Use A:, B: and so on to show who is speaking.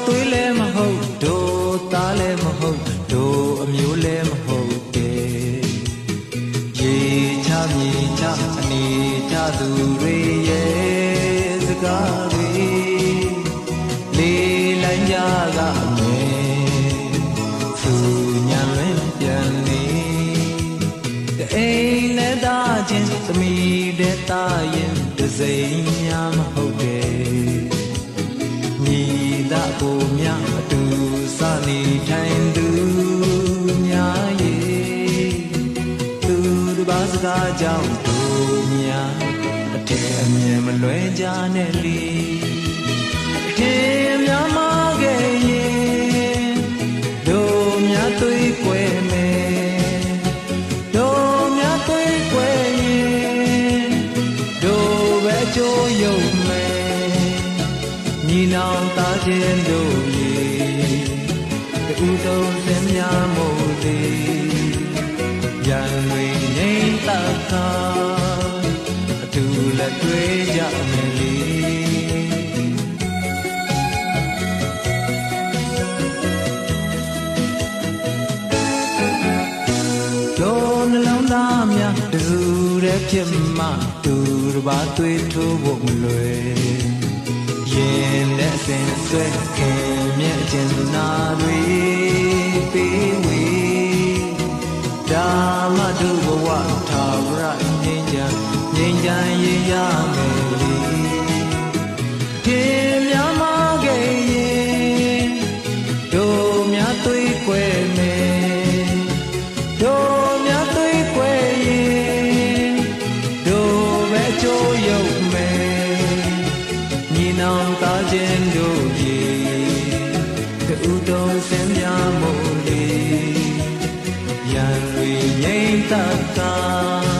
A: သွေးလဲမဟုတ်တို့သားလဲမဟုတ်တို့အမျိုးလဲမဟုတ်တဲ့ရေချမြေချအနေချသူတွေရဲ့စကားတွေလေးလိုက်ကြကအမေသူညာလွင်ပြန်နေအိမ်နဲ့သားချင်းသမီးတဲ့သားရင်တစိမ့်များမဟုတ်တဲ့ညီသားကိုမြအတူစနေထိုင်သူများရဲ့သူတစ်ပါးစကားကြောင့်တို့များအထက်အမြင်မလွဲကြနဲ့လေအထက်များမခဲ့ရင်တို့များသွေးကွယ်မယ်ကျိုးယုံမယ်ညီနောင်သားချင်းတို့ရေတူတုံးစင်များမို့လေရန်တွေငိမ့်တခါအတူလက်တွေ့ကြမယ်လေတို့နှလုံးသားများတူတဲ့ဖြစ်မှတူတစ်ပါးတွေ့ထိုးဖို့မလွယ်ရင်နဲ့စင်ဆွဲခင်မြဲကျင်နာတွေပေးဝေဒါမှတို့ဘဝထာဝရငြိမ်းချမ်းရေးရမယ်လေခင်များမခဲ့ရင်တို့များသွေးကွယ်မယ်တို့များသွေးကွယ်ရင်တို့ပဲကျိုးယုံမယ်ညီနောင်သားချင်းတို့ရေတူတုံးစင်များမို့လေရန်တွေငြိမ့်တတ်တာ